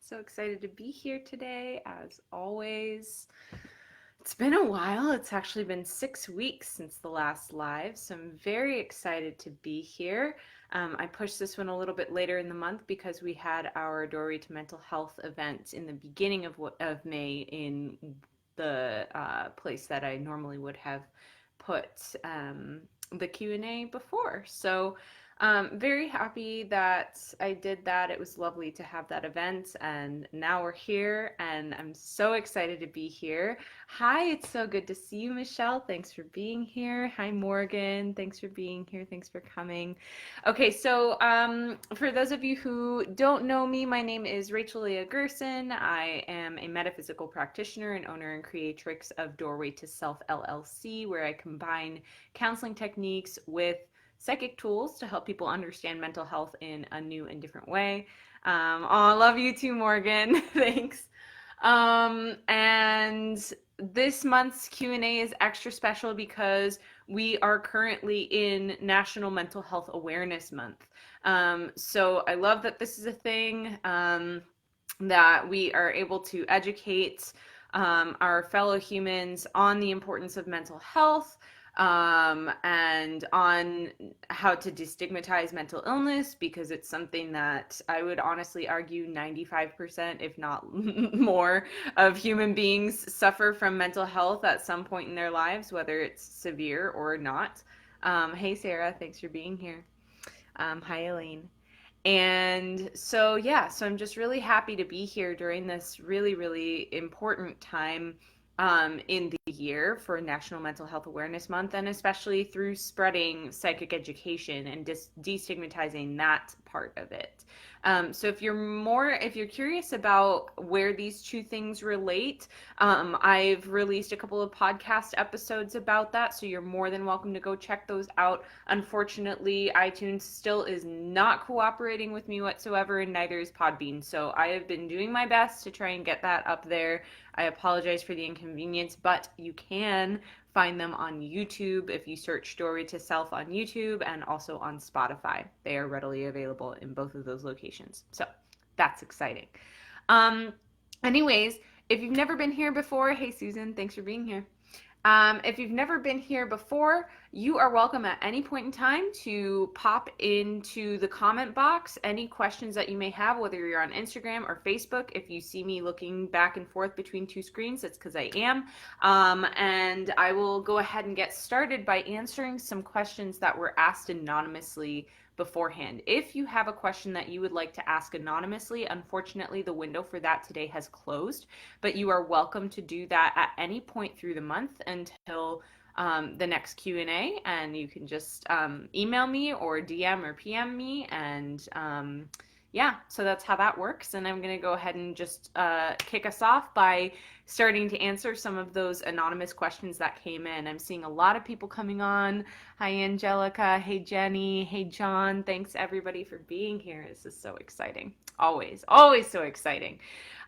So excited to be here today, as always. It's been a while. It's actually been 6 weeks since the last live, so I'm very excited to be here. I pushed this one a little bit later in the month because we had our Doorway to Mental Health event in the beginning of May in the place that I normally would have put the Q&A before. So very happy that I did that. It was lovely to have that event, and now we're here, and I'm so excited to be here. Hi, it's so good to see you, Michelle. Thanks for being here. Hi, Morgan. Thanks for being here. Thanks for coming. Okay, so for those of you who don't know me, my name is Rachel Leah Gerson. I am a metaphysical practitioner and owner and creatrix of Doorway to Self LLC, where I combine counseling techniques with psychic tools to help people understand mental health in a new and different way. I love you too, Morgan. Thanks. And this month's Q&A is extra special because we are currently in National Mental Health Awareness Month. So I love that this is a thing, that we are able to educate our fellow humans on the importance of mental health, and on how to destigmatize mental illness, because it's something that I would honestly argue 95%, if not more, of human beings suffer from mental health at some point in their lives, whether it's severe or not. Hey, Sarah, thanks for being here. Hi, Elaine. And so, yeah, so I'm just really happy to be here during this really, really important time in the year for National Mental Health Awareness Month, and especially through spreading psychic education and destigmatizing that part of it. So if you're curious about where these two things relate, I've released a couple of podcast episodes about that, so you're more than welcome to go check those out. Unfortunately, iTunes still is not cooperating with me whatsoever, and neither is Podbean. So I have been doing my best to try and get that up there. I apologize for the inconvenience, but you can find them on YouTube if you search Doorway to Self on YouTube, and also on Spotify. They are readily available in both of those locations. So that's exciting. Anyways, if you've never been here before, hey Susan, thanks for being here. If you've never been here before, you are welcome at any point in time to pop into the comment box any questions that you may have, whether you're on Instagram or Facebook. If you see me looking back and forth between two screens, that's because I am. And I will go ahead and get started by answering some questions that were asked anonymously beforehand. If you have a question that you would like to ask anonymously, unfortunately the window for that today has closed, but you are welcome to do that at any point through the month until the next Q&A, and you can just email me or DM or PM me, and yeah, so that's how that works. And I'm going to go ahead and just kick us off by starting to answer some of those anonymous questions that came in. I'm seeing a lot of people coming on. Hi, Angelica. Hey, Jenny. Hey, John. Thanks, everybody, for being here. This is so exciting. Always, always so exciting.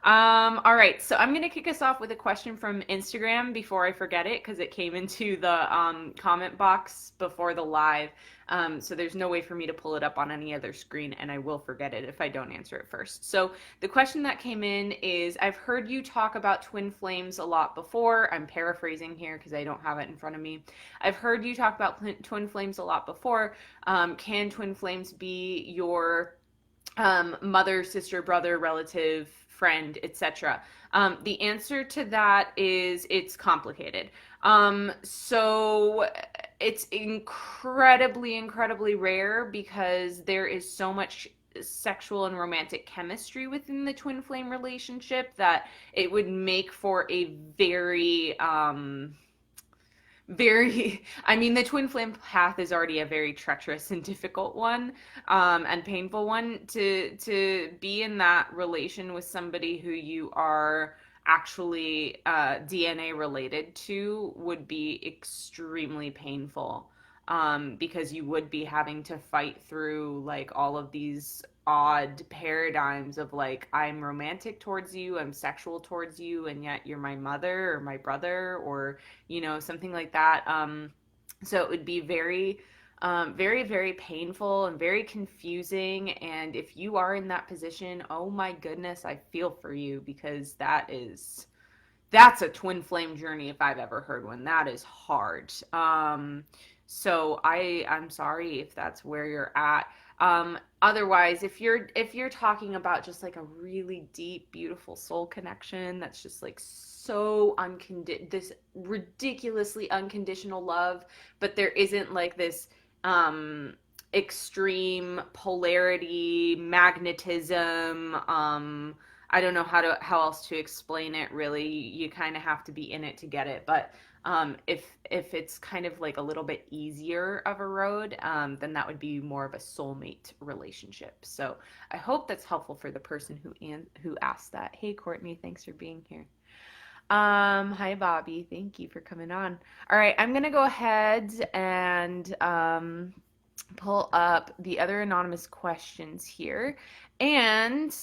All right, so I'm going to kick us off with a question from Instagram before I forget it, because it came into the comment box before the live. So there's no way for me to pull it up on any other screen, and I will forget it if I don't answer it first. So the question that came in is, I've heard you talk about twin flames a lot before. I'm paraphrasing here because I don't have it in front of me. I've heard you talk about twin flames a lot before. Can twin flames be your mother, sister, brother, relative, friend, etc.? The answer to that is it's complicated. So it's incredibly, incredibly rare because there is so much sexual and romantic chemistry within the twin flame relationship that it would make for a very I mean, the twin flame path is already a very treacherous and difficult one, and painful one. To be in that relation with somebody who you are actually DNA related to would be extremely painful, because you would be having to fight through like all of these odd paradigms of like, I'm romantic towards you, I'm sexual towards you, and yet you're my mother or my brother, or something like that. So it would be very Very, very painful and very confusing. And if you are in that position, oh my goodness, I feel for you, because that's a twin flame journey if I've ever heard one. That is hard. So I'm sorry if that's where you're at. Otherwise, if you're talking about just like a really deep, beautiful soul connection that's just like so this ridiculously unconditional love, but there isn't like this extreme polarity, magnetism, I don't know how else to explain it really. You kind of have to be in it to get it. But if it's kind of like a little bit easier of a road, then that would be more of a soulmate relationship. So I hope that's helpful for the person who asked that. Hey Courtney, thanks for being here. Hi Bobby, thank you for coming on. All right, I'm gonna go ahead and pull up the other anonymous questions here. And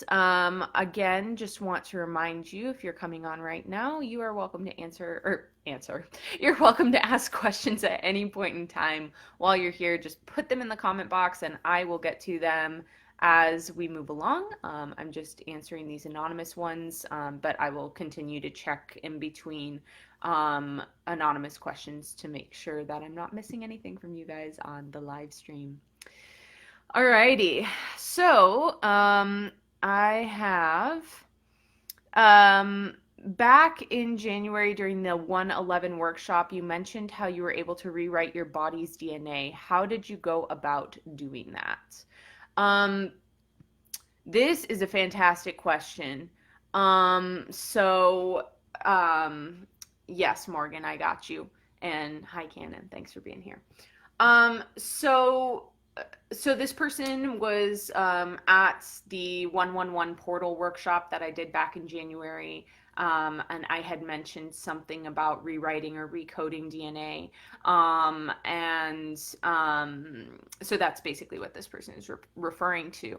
again, just want to remind you, if you're coming on right now, you are welcome to answer. You're welcome to ask questions at any point in time while you're here. Just put them in the comment box and I will get to them as we move along. I'm just answering these anonymous ones, but I will continue to check in between anonymous questions to make sure that I'm not missing anything from you guys on the live stream. Alrighty, so I have back in January during the 111 workshop, you mentioned how you were able to rewrite your body's DNA. How did you go about doing that? This is a fantastic question. Yes, Morgan, I got you. And hi, Cannon. Thanks for being here. So this person was at the 111 portal workshop that I did back in January. And I had mentioned something about rewriting or recoding DNA. So that's basically what this person is referring to.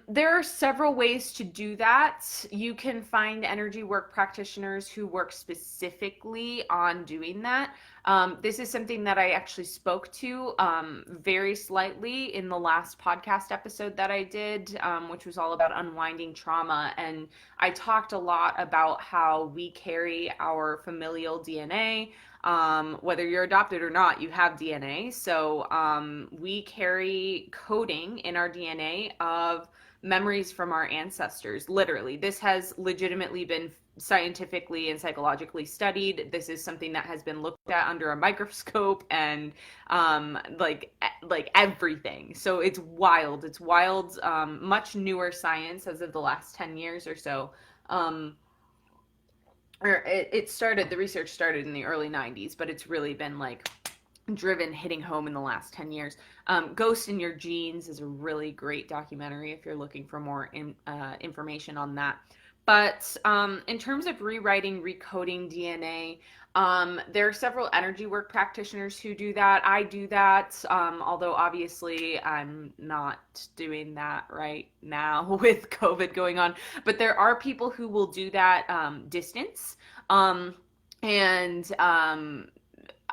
There are several ways to do that. You can find energy work practitioners who work specifically on doing that. This is something that I actually spoke to very slightly in the last podcast episode that I did, which was all about unwinding trauma. And I talked a lot about how we carry our familial DNA. Whether you're adopted or not, you have DNA. So we carry coding in our DNA of memories from our ancestors. Literally, this has legitimately been scientifically and psychologically studied. This is something that has been looked at under a microscope and like everything. So it's wild. It's wild. Much newer science as of the last 10 years or so. The research started in the early 90s, but it's really been like hitting home in the last 10 years. Ghost in Your Genes is a really great documentary if you're looking for more information on that. But in terms of rewriting, recoding DNA, there are several energy work practitioners who do that. I do that, although obviously I'm not doing that right now with COVID going on. But there are people who will do that distance. I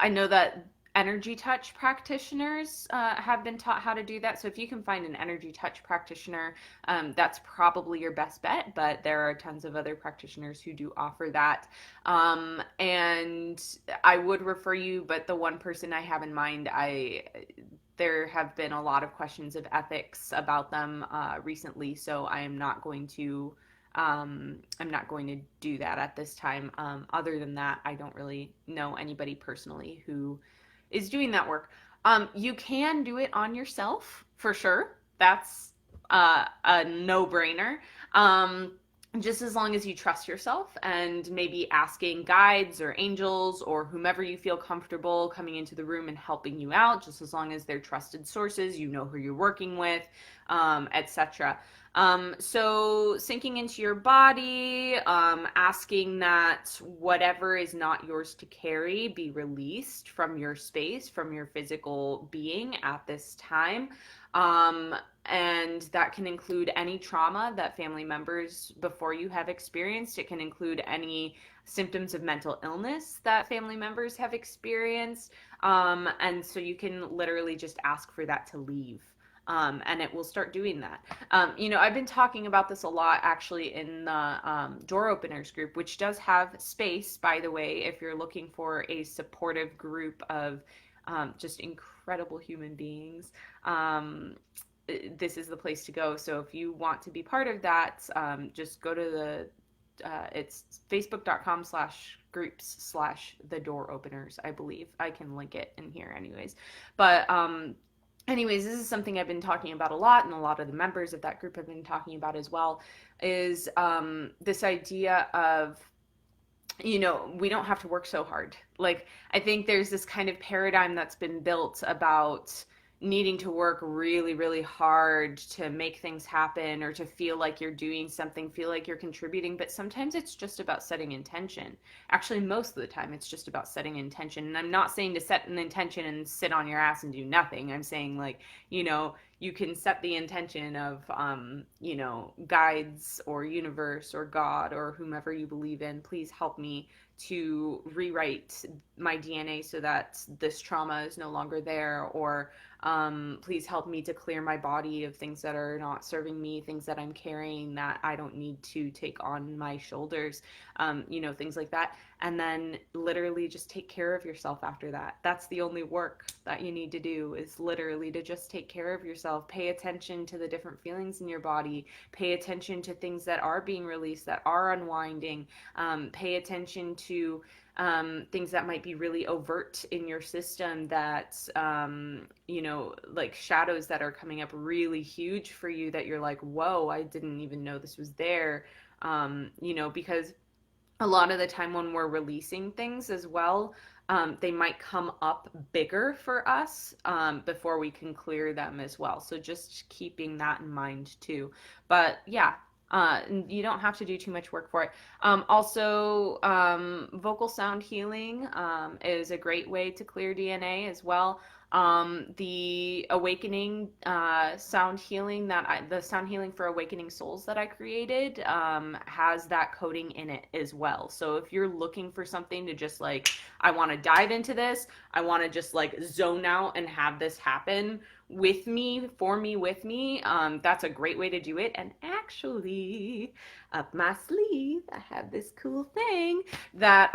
know that energy touch practitioners have been taught how to do that. So if you can find an energy touch practitioner, that's probably your best bet. But there are tons of other practitioners who do offer that. And I would refer you, but the one person I have in mind, there have been a lot of questions of ethics about them recently. So I'm not going to do that at this time. Other than that, I don't really know anybody personally who is doing that work. You can do it on yourself for sure. That's a no-brainer. Just as long as you trust yourself and maybe asking guides or angels or whomever you feel comfortable coming into the room and helping you out, just as long as they're trusted sources, you know who you're working with, etc. So sinking into your body, asking that whatever is not yours to carry be released from your space, from your physical being at this time. And that can include any trauma that family members before you have experienced. It can include any symptoms of mental illness that family members have experienced. And so you can literally just ask for that to leave. And it will start doing that. I've been talking about this a lot actually in the door openers group, which does have space, by the way, if you're looking for a supportive group of just incredible human beings. This is the place to go. So if you want to be part of that, just go to it's facebook.com/groups/the door openers, I believe. I can link it in here anyways. But anyways, this is something I've been talking about a lot, and a lot of the members of that group have been talking about as well, is this idea of, we don't have to work so hard. Like, I think there's this kind of paradigm that's been built about needing to work really, really hard to make things happen, or to feel like you're doing something, feel like you're contributing. But sometimes it's just about setting intention. Actually, most of the time it's just about setting intention. And I'm not saying to set an intention and sit on your ass and do nothing. I'm saying, like, you can set the intention of, guides or universe or God or whomever you believe in, please help me to rewrite my DNA so that this trauma is no longer there, or please help me to clear my body of things that are not serving me, things that I'm carrying that I don't need to take on my shoulders, things like that. And then literally just take care of yourself after that. That's the only work that you need to do, is literally to just take care of yourself. Pay attention to the different feelings in your body. Pay attention to things that are being released, that are unwinding. Pay attention to things that might be really overt in your system, that, like shadows that are coming up really huge for you, that you're like, whoa, I didn't even know this was there. Because a lot of the time when we're releasing things as well, they might come up bigger for us before we can clear them as well. So just keeping that in mind too. But yeah, you don't have to do too much work for it. Also, vocal sound healing is a great way to clear DNA as well. The awakening sound healing the sound healing for awakening souls that I created has that coding in it as well. So if you're looking for something to just like, I want to dive into this, I want to just like zone out and have this happen with me, for me, with me, that's a great way to do it. And actually, up my sleeve, I have this cool thing that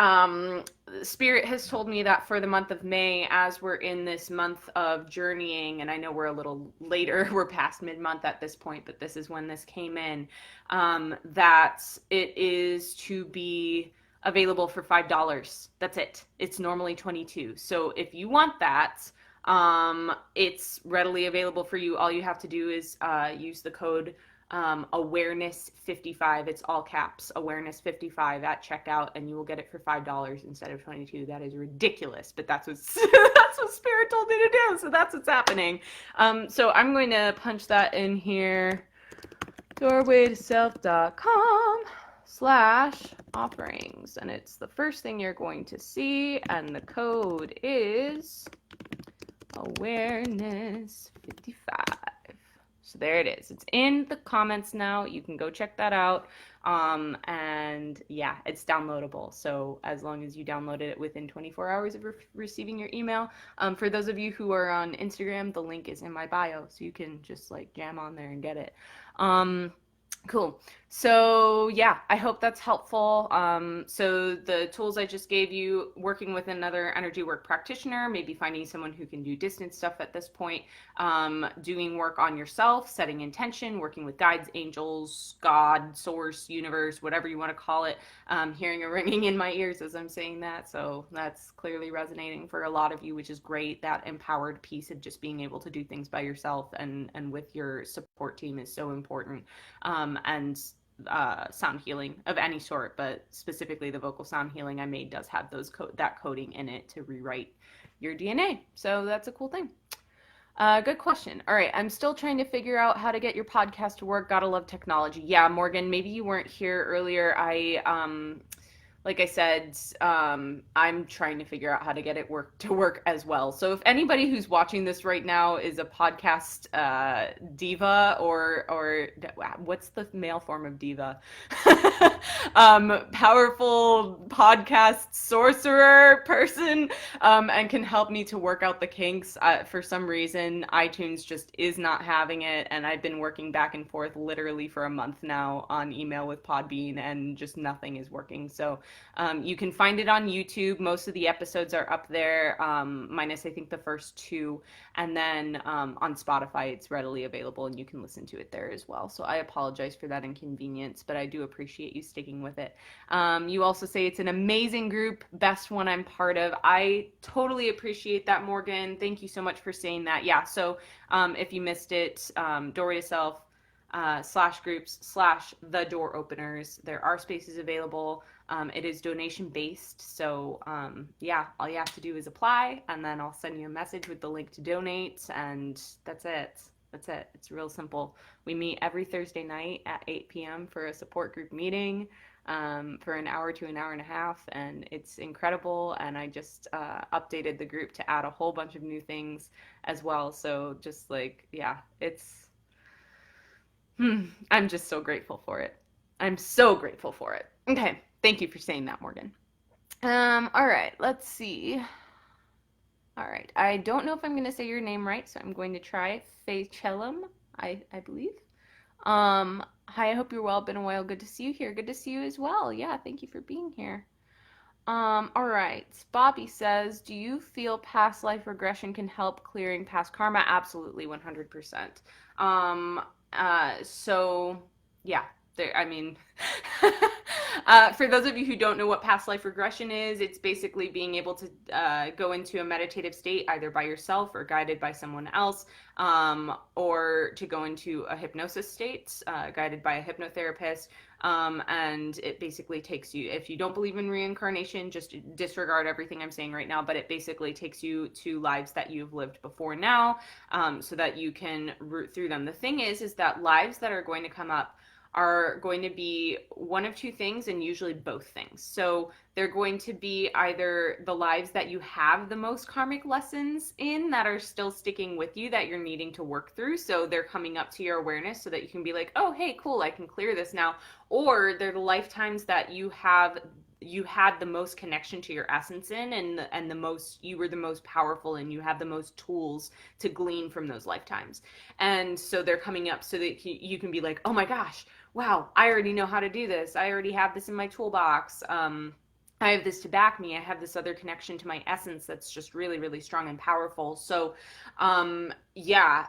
Spirit has told me that for the month of May, as we're in this month of journeying, and I know we're a little later, we're past mid-month at this point, but this is when this came in, that it is to be available for $5. That's it. It's normally $22. So if you want that, it's readily available for you. All you have to do is use the code awareness55. It's all caps, awareness55 at checkout, and you will get it for $5 instead of $22. That is ridiculous, but that's what that's what Spirit told me to do. So that's what's happening. So I'm going to punch that in here. doorwaytoself.com/offerings, and it's the first thing you're going to see, and the code is awareness 55. So there it is. It's in the comments now. You can go check that out. And yeah, it's downloadable. So as long as you downloaded it within 24 hours of receiving your email. For those of you who are on Instagram, the link is in my bio, so you can just like jam on there and get it. Cool. So yeah, I hope that's helpful. So the tools I just gave you, working with another energy work practitioner, maybe finding someone who can do distance stuff at this point, doing work on yourself, setting intention, working with guides, angels, God, source, universe, whatever you want to call it, hearing a ringing in my ears as I'm saying that. So that's clearly resonating for a lot of you, which is great. That empowered piece of just being able to do things by yourself and with your support team is so important. And sound healing of any sort, but specifically the vocal sound healing I made does have that coding in it to rewrite your DNA. So that's a cool thing. Good question. All right, I'm still trying to figure out how to get your podcast to work. Gotta love technology. Yeah, Morgan, maybe you weren't here earlier. I like I said, I'm trying to figure out how to get it to work as well. So if anybody who's watching this right now is a podcast diva, or what's the male form of diva? Powerful podcast sorcerer person, and can help me to work out the kinks. For some reason, iTunes just is not having it, and I've been working back and forth literally for a month now on email with Podbean, and just nothing is working. So you can find it on YouTube. Most of the episodes are up there, minus I think the first two. And then on Spotify, it's readily available and you can listen to it there as well. So I apologize for that inconvenience, but I do appreciate you sticking with it. You also say it's an amazing group, best one I'm part of. I totally appreciate that, Morgan. Thank you so much for saying that. Yeah, so if you missed it, Door Yourself /groups /the door openers. There are spaces available. It is donation based, so yeah, all you have to do is apply, and then I'll send you a message with the link to donate, and that's it. That's it. It's real simple. We meet every Thursday night at 8 p.m. for a support group meeting for an hour to an hour and a half, and it's incredible. And I just updated the group to add a whole bunch of new things as well. So just like, yeah, it's, I'm just so grateful for it. I'm so grateful for it. Okay. Thank you for saying that, Morgan. All right, let's see. All right, I don't know if I'm going to say your name right, so I'm going to try Facellum, I believe. Hi, I hope you're well. Been a while. Good to see you here. Good to see you as well. Yeah, thank you for being here. All right, Bobby says, do you feel past life regression can help clearing past karma? Absolutely, 100%. So, yeah. I mean, for those of you who don't know what past life regression is, it's basically being able to go into a meditative state either by yourself or guided by someone else, or to go into a hypnosis state guided by a hypnotherapist. And it basically takes you, if you don't believe in reincarnation, just disregard everything I'm saying right now, but it basically takes you to lives that you've lived before now, so that you can root through them. The thing is that lives that are going to come up are going to be one of two things, and usually both things. So they're going to be either the lives that you have the most karmic lessons in that are still sticking with you that you're needing to work through. So they're coming up to your awareness so that you can be like, oh, hey, cool, I can clear this now. Or they're the lifetimes that you had the most connection to your essence in, and the most, you were the most powerful, and you have the most tools to glean from those lifetimes. And so they're coming up so that you can be like, oh my gosh, wow, I already know how to do this. I already have this in my toolbox. I have this to back me. I have this other connection to my essence that's just really, really strong and powerful. So, yeah,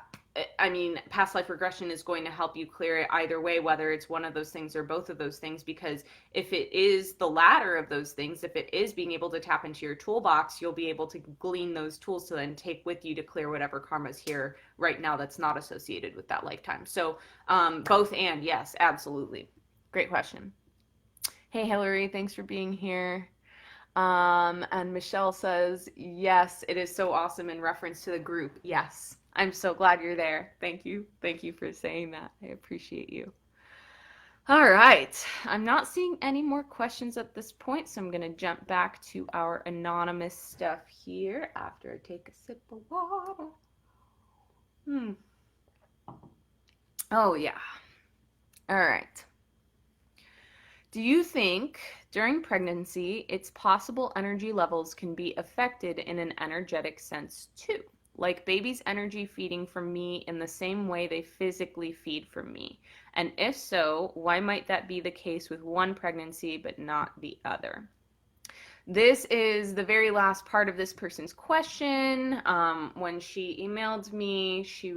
I mean, past life regression is going to help you clear it either way, whether it's one of those things or both of those things, because if it is the latter of those things, if it is being able to tap into your toolbox, you'll be able to glean those tools to then take with you to clear whatever karma's here right now that's not associated with that lifetime. So both, and yes, absolutely. Great question. Hey, Hillary, thanks for being here. And Michelle says, yes, it is so awesome in reference to the group. Yes. I'm so glad you're there. Thank you. Thank you for saying that. I appreciate you. All right. I'm not seeing any more questions at this point, so I'm going to jump back to our anonymous stuff here after I take a sip of water. Oh, yeah. All right. Do you think during pregnancy, its possible energy levels can be affected in an energetic sense too? Like baby's energy feeding from me in the same way they physically feed from me? And if so, why might that be the case with one pregnancy but not the other? This is the very last part of this person's question. When she emailed me, she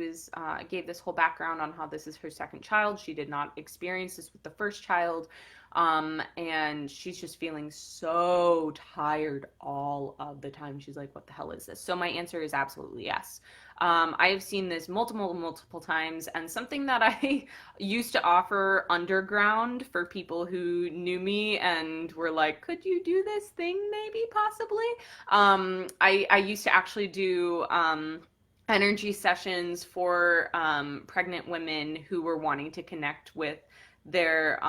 gave this whole background on how this is her second child. She did not experience this with the first child. And she's just feeling so tired all of the time. She's like, what the hell is this? So my answer is absolutely yes. I have seen this multiple times, and something that I used to offer underground for people who knew me and were like, could you do this thing maybe possibly? I used to actually do energy sessions for pregnant women who were wanting to connect with their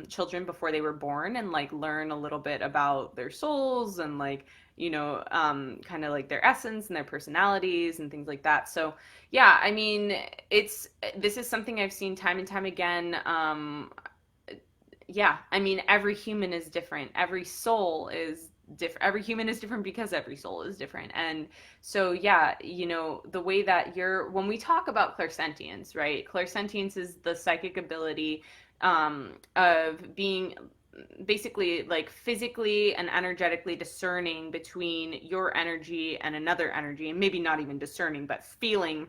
children before they were born and like learn a little bit about their souls and like, kind of like their essence and their personalities and things like that. So yeah, I mean, this is something I've seen time and time again. Yeah, I mean, every human is different. Every soul is different. Every human is different because every soul is different. And so, yeah, the way that when we talk about clairsentience, right? Clairsentience is the psychic ability of being basically like physically and energetically discerning between your energy and another energy, and maybe not even discerning, but feeling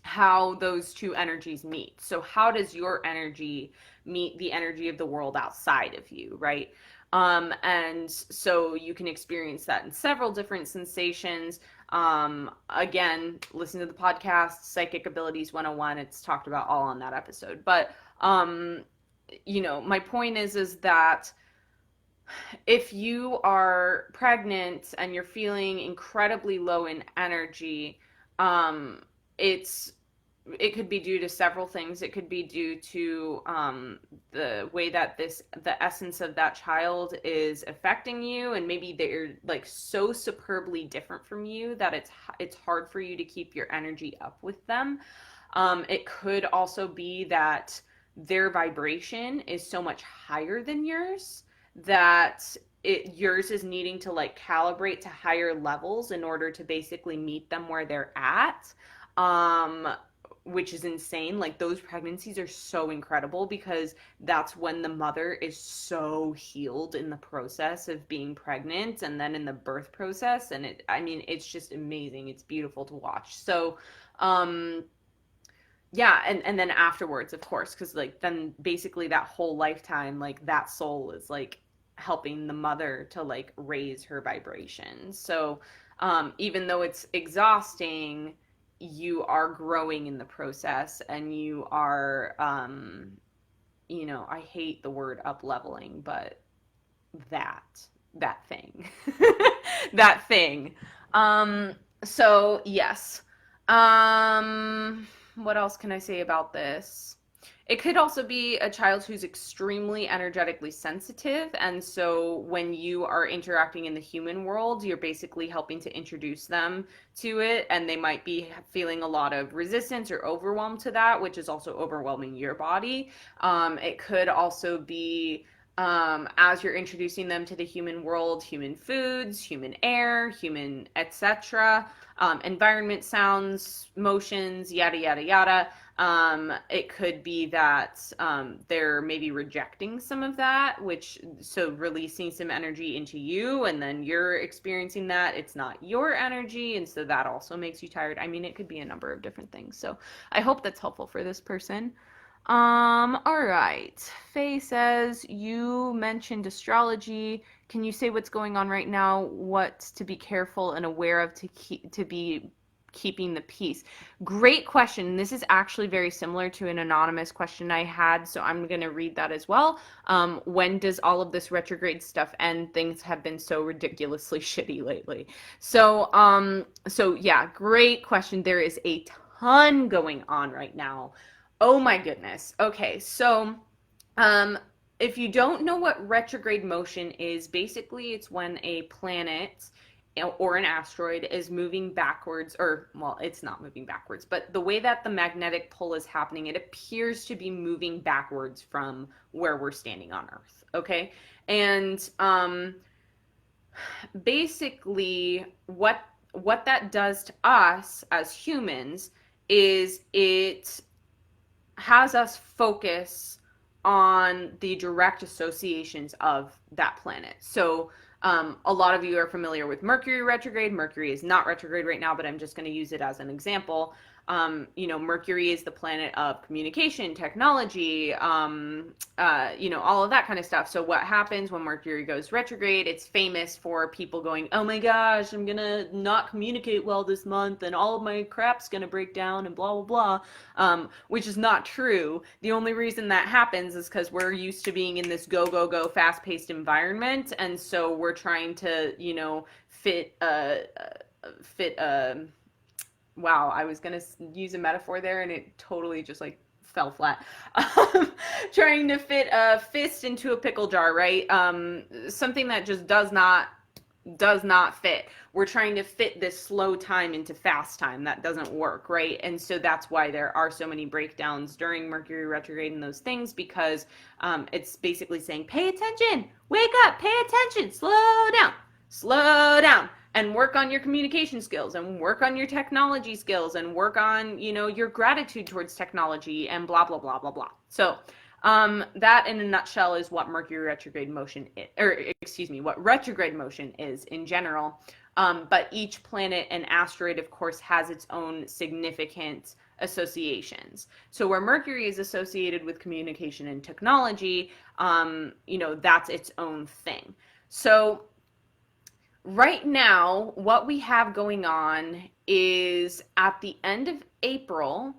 how those two energies meet. So how does your energy meet the energy of the world outside of you, right? And so you can experience that in several different sensations. Again, listen to the podcast, Psychic Abilities 101. It's talked about all on that episode. But, my point is that if you are pregnant and you're feeling incredibly low in energy, it could be due to several things. It could be due to the way that the essence of that child is affecting you, and maybe they're like so superbly different from you that it's hard for you to keep your energy up with them. It could also be that their vibration is so much higher than yours that yours is needing to like calibrate to higher levels in order to basically meet them where they're at. Which is insane. Like, those pregnancies are so incredible because that's when the mother is so healed in the process of being pregnant and then in the birth process. And it's just amazing. It's beautiful to watch. So, yeah. And then afterwards, of course, because like then basically that whole lifetime, like that soul is like helping the mother to like raise her vibration. So, even though it's exhausting, you are growing in the process, and you are, I hate the word up leveling, but that thing, that thing. So yes. What else can I say about this? It could also be a child who's extremely energetically sensitive. And so when you are interacting in the human world, you're basically helping to introduce them to it. And they might be feeling a lot of resistance or overwhelm to that, which is also overwhelming your body. It could also be as you're introducing them to the human world, human foods, human air, human etc., environment, sounds, motions, yada, yada, yada. It could be that they're maybe rejecting some of that, so releasing some energy into you, and then you're experiencing that. It's not your energy, and so that also makes you tired. I mean, it could be a number of different things. So I hope that's helpful for this person. All right. Faye says, you mentioned astrology. Can you say what's going on right now? What to be careful and aware of to be keeping the peace? Great question. This is actually very similar to an anonymous question I had, so I'm going to read that as well. When does all of this retrograde stuff end? Things have been so ridiculously shitty lately. So yeah, great question. There is a ton going on right now. Oh my goodness. Okay, so if you don't know what retrograde motion is, basically it's when a planet or an asteroid is moving backwards, or, well, it's not moving backwards, but the way that the magnetic pull is happening, it appears to be moving backwards from where we're standing on Earth, okay? And basically what that does to us as humans is it has us focus on the direct associations of that planet. So a lot of you are familiar with Mercury retrograde. Mercury is not retrograde right now, but I'm just going to use it as an example. Mercury is the planet of communication, technology, all of that kind of stuff. So what happens when Mercury goes retrograde? It's famous for people going, oh my gosh, I'm going to not communicate well this month, and all of my crap's going to break down, and blah, blah, blah, which is not true. The only reason that happens is because we're used to being in this go, go, go, fast-paced environment, and so we're trying to, fit wow, I was going to use a metaphor there, and it totally just like fell flat. Trying to fit a fist into a pickle jar, right? Something that just does not fit. We're trying to fit this slow time into fast time. That doesn't work, right? And so that's why there are so many breakdowns during Mercury retrograde and those things, because it's basically saying, pay attention, wake up, pay attention, slow down, and work on your communication skills, and work on your technology skills, and work on, your gratitude towards technology, and blah, blah, blah, blah, blah. So that in a nutshell is what Mercury retrograde motion is, what retrograde motion is in general. But each planet and asteroid, of course, has its own significant associations. So where Mercury is associated with communication and technology, that's its own thing. So right now, what we have going on is at the end of April,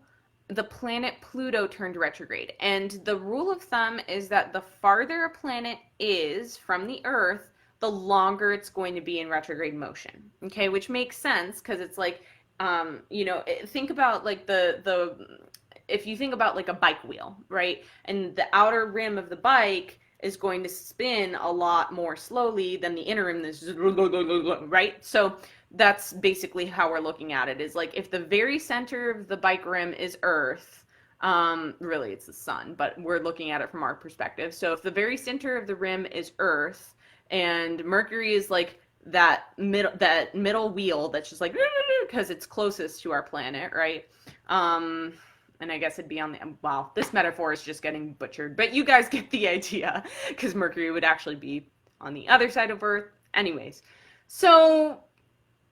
the planet Pluto turned retrograde. And the rule of thumb is that the farther a planet is from the Earth, the longer it's going to be in retrograde motion. Okay, which makes sense, because it's like, think about like if you think about like a bike wheel, right? And the outer rim of the bike is going to spin a lot more slowly than the inner rim is, right? So that's basically how we're looking at it, is like if the very center of the bike rim is Earth, really it's the sun, but we're looking at it from our perspective. So if the very center of the rim is Earth, and Mercury is like that middle wheel that's just like, because it's closest to our planet, right? And I guess it'd be on the, wow, this metaphor is just getting butchered, but you guys get the idea, because Mercury would actually be on the other side of Earth. Anyways, so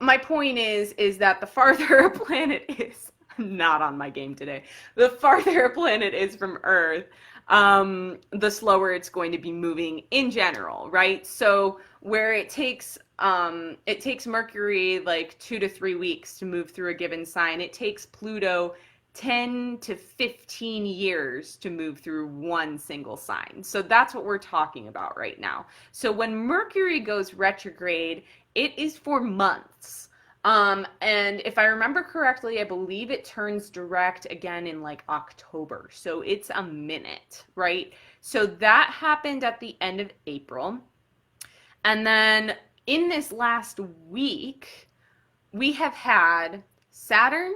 my point is that the farther a planet is, not on my game today, the farther a planet is from Earth, the slower it's going to be moving in general, right? So where it takes Mercury like 2 to 3 weeks to move through a given sign, it takes Pluto 10 to 15 years to move through one single sign. So that's what we're talking about right now. So when Mercury goes retrograde, it is for months. And if I remember correctly, I believe it turns direct again in like October. So it's a minute, right? So that happened at the end of April. And then in this last week, we have had Saturn,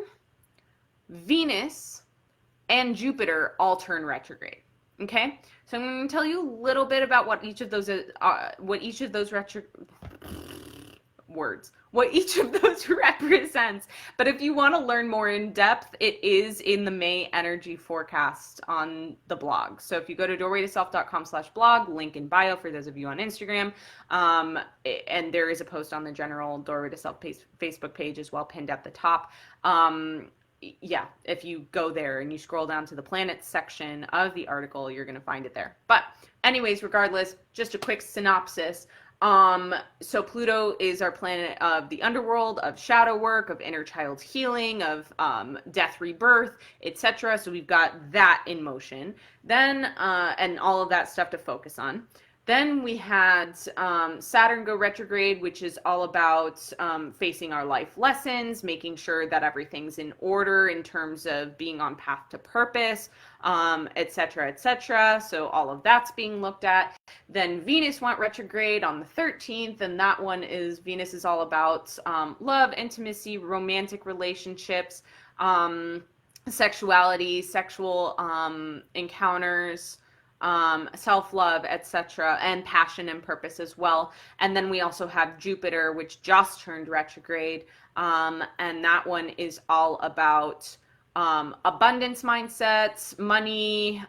Venus, and Jupiter all turn retrograde. Okay, so I'm going to tell you a little bit about what each of those represents. But if you want to learn more in depth, it is in the May energy forecast on the blog. So if you go to doorwaytoself.com/blog, link in bio for those of you on Instagram, and there is a post on the general Doorway to Self Facebook page as well, pinned at the top. Yeah, if you go there and you scroll down to the planets section of the article, you're going to find it there. But anyways, regardless, just a quick synopsis. So Pluto is our planet of the underworld, of shadow work, of inner child healing, of death, rebirth, etc. So we've got that in motion. Then, and all of that stuff to focus on. Then we had Saturn go retrograde, which is all about facing our life lessons, making sure that everything's in order in terms of being on path to purpose, etc., etc. So all of that's being looked at. Then Venus went retrograde on the 13th, and that one is, Venus is all about love, intimacy, romantic relationships, sexuality, sexual encounters, self-love, etc., and passion and purpose as well. And then we also have Jupiter, which just turned retrograde, and that one is all about abundance mindsets, money,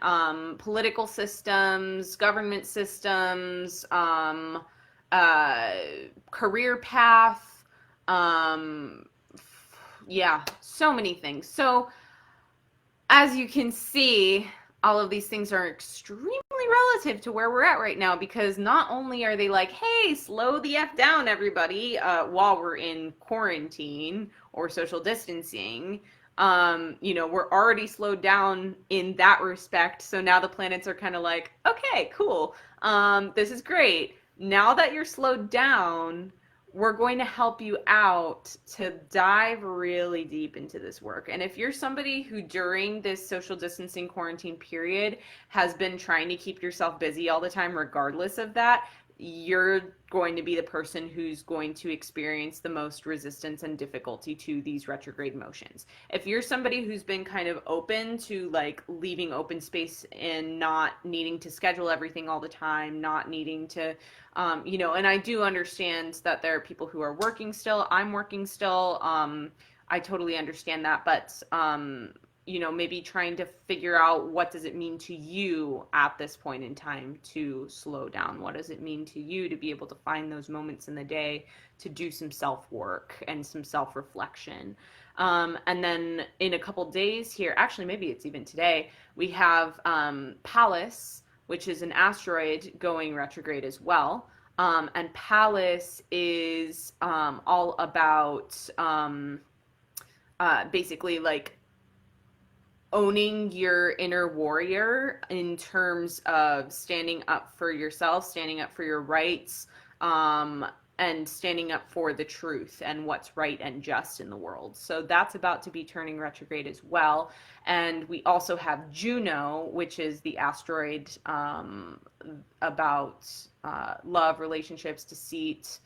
political systems, government systems, career path, yeah, so many things. So as you can see, all of these things are extremely relative to where we're at right now, because not only are they like, hey, slow the F down, everybody, while we're in quarantine or social distancing, we're already slowed down in that respect. So now the planets are kind of like, okay, cool. This is great. Now that you're slowed down, we're going to help you out to dive really deep into this work. And if you're somebody who during this social distancing quarantine period has been trying to keep yourself busy all the time, regardless of that, you're going to be the person who's going to experience the most resistance and difficulty to these retrograde motions. If you're somebody who's been kind of open to like leaving open space and not needing to schedule everything all the time, not needing to, you know, and I do understand that there are people who are working still. I'm working still. I totally understand that, but you know, maybe trying to figure out what does it mean to you at this point in time to slow down? What does it mean to you to be able to find those moments in the day to do some self-work and some self-reflection? And then in a couple days here, actually, maybe it's even today, we have Pallas, which is an asteroid going retrograde as well. And Pallas is all about basically like owning your inner warrior in terms of standing up for yourself, standing up for your rights, and standing up for the truth and what's right and just in the world. So that's about to be turning retrograde as well. And we also have Juno, which is the asteroid about love, relationships, deceit.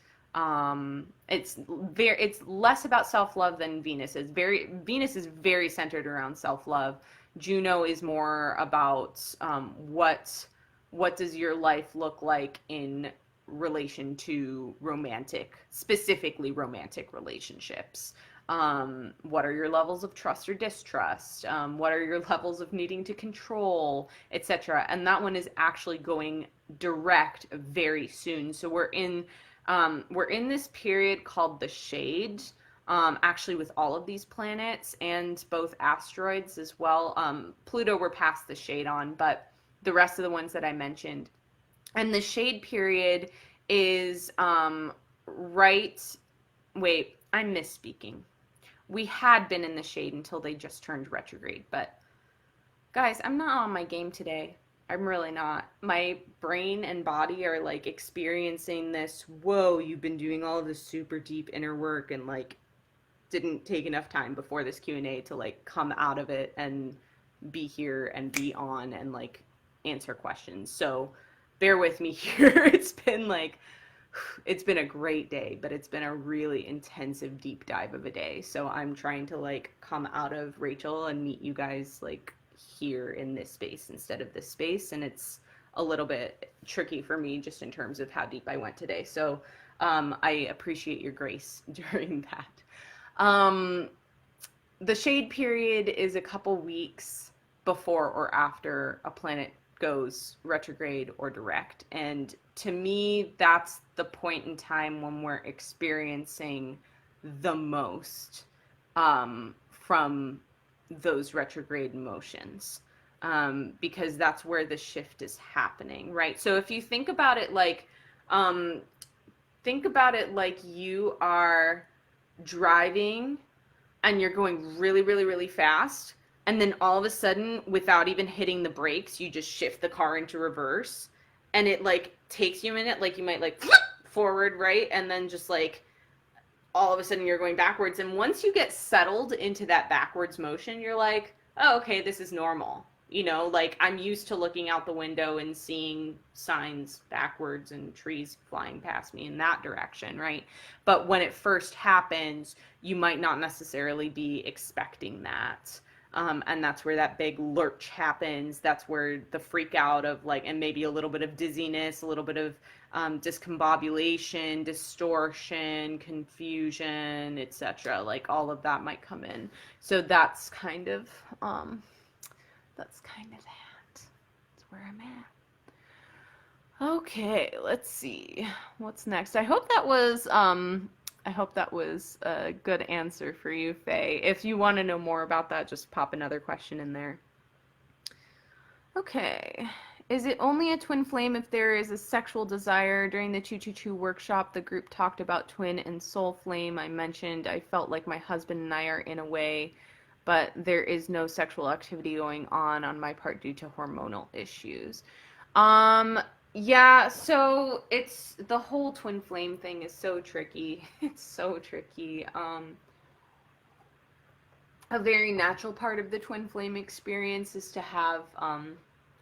It's less about self-love than Venus is. Venus is very centered around self-love. Juno is more about what does your life look like in relation to specifically romantic relationships. What are your levels of trust or distrust? What are your levels of needing to control, etc. And that one is actually going direct very soon. So we're in this period called the shade, actually with all of these planets and both asteroids as well. Pluto we're past the shade on, but the rest of the ones that I mentioned. And the shade period is I'm misspeaking. We had been in the shade until they just turned retrograde, but guys, I'm not on my game today. I'm really not. My brain and body are like experiencing this, whoa, you've been doing all this super deep inner work and like didn't take enough time before this Q&A to like come out of it and be here and be on and like answer questions. So bear with me here. It's been a great day, but it's been a really intensive deep dive of a day. So I'm trying to like come out of Rachel and meet you guys like here in this space instead of this space, and it's a little bit tricky for me just in terms of how deep I went today. So I appreciate your grace during that. The shade period is a couple weeks before or after a planet goes retrograde or direct, and to me that's the point in time when we're experiencing the most from those retrograde motions, because that's where the shift is happening, right? So if you think about it like you are driving and you're going really, really, really fast, and then all of a sudden, without even hitting the brakes, you just shift the car into reverse, and it like takes you a minute, like you might like forward, right? And then just like all of a sudden you're going backwards. And once you get settled into that backwards motion, you're like, oh, okay, this is normal. You know, like I'm used to looking out the window and seeing signs backwards and trees flying past me in that direction, right? But when it first happens, you might not necessarily be expecting that. And that's where that big lurch happens. That's where the freak out of like, and maybe a little bit of dizziness, a little bit of discombobulation, distortion, confusion, etc. Like all of that might come in. So that's kind of that. That's where I'm at. Okay, let's see what's next. I hope that was a good answer for you, Faye. If you want to know more about that, just pop another question in there. Okay. Is it only a twin flame if there is a sexual desire? During the 222 workshop, the group talked about twin and soul flame. I mentioned I felt like my husband and I are in a way, but there is no sexual activity going on my part due to hormonal issues. Yeah, so it's the whole twin flame thing is so tricky. It's so tricky. A very natural part of the twin flame experience is to have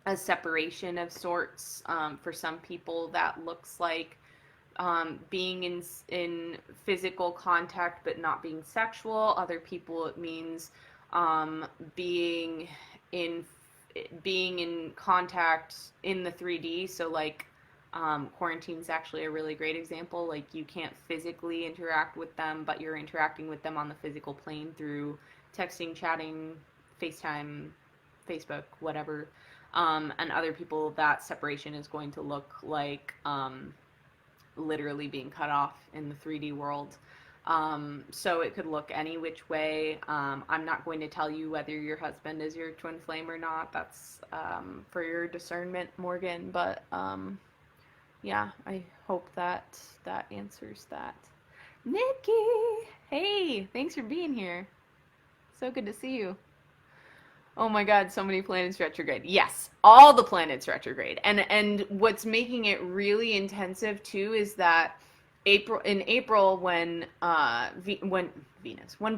a separation of sorts. For some people, that looks like being in physical contact but not being sexual. Other people, it means being in being in contact in the 3D. So like quarantine is actually a really great example. Like you can't physically interact with them, but you're interacting with them on the physical plane through texting, chatting, FaceTime, Facebook, whatever. And other people, that separation is going to look like literally being cut off in the 3D world. So it could look any which way. I'm not going to tell you whether your husband is your twin flame or not. That's for your discernment, Morgan. But yeah, I hope that that answers that. Nikki! Hey, thanks for being here. So good to see you. Oh my God, so many planets retrograde. Yes, all the planets retrograde. And what's making it really intensive too is that April when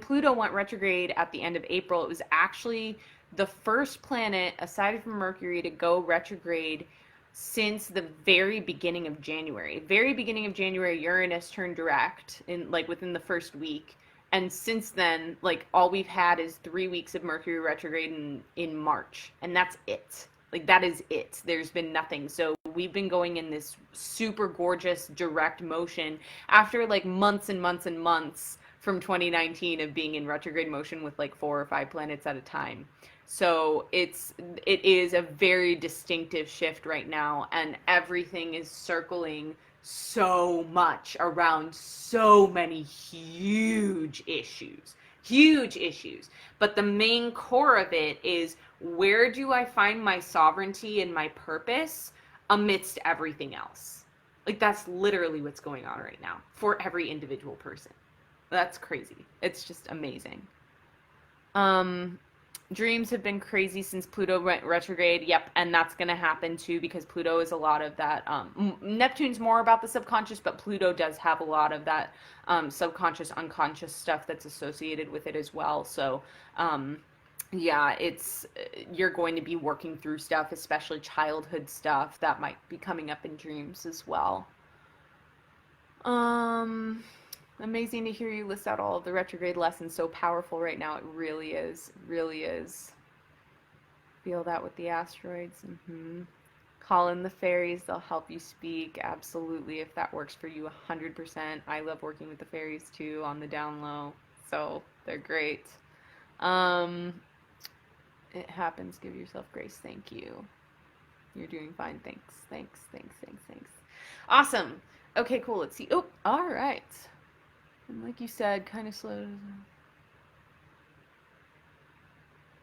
Pluto went retrograde at the end of April, it was actually the first planet aside from Mercury to go retrograde since the very beginning of January. Very beginning of January, Uranus turned direct in like within the first week. And since then, like all we've had is 3 weeks of Mercury retrograde in March, and that's it. Like that is it. There's been nothing. So we've been going in this super gorgeous direct motion after like months and months and months from 2019 of being in retrograde motion with like 4 or 5 planets at a time. So it is a very distinctive shift right now, and everything is circling so much around so many huge issues. But the main core of it is, where do I find my sovereignty and my purpose amidst everything else? Like that's literally what's going on right now for every individual person. That's crazy. It's just amazing. Dreams have been crazy since Pluto went retrograde. Yep, and that's going to happen too because Pluto is a lot of that. Neptune's more about the subconscious, but Pluto does have a lot of that subconscious, unconscious stuff that's associated with it as well. So, yeah, you're going to be working through stuff, especially childhood stuff that might be coming up in dreams as well. Amazing to hear you list out all of the retrograde lessons. So powerful right now. It really is. Really is. Feel that with the asteroids. Call in the fairies. They'll help you speak. Absolutely. If that works for you, 100%. I love working with the fairies too on the down low. So they're great. It happens. Give yourself grace. Thank you. You're doing fine. Thanks. Awesome. Okay, cool. Let's see. Oh, all right. And like you said, kind of slow.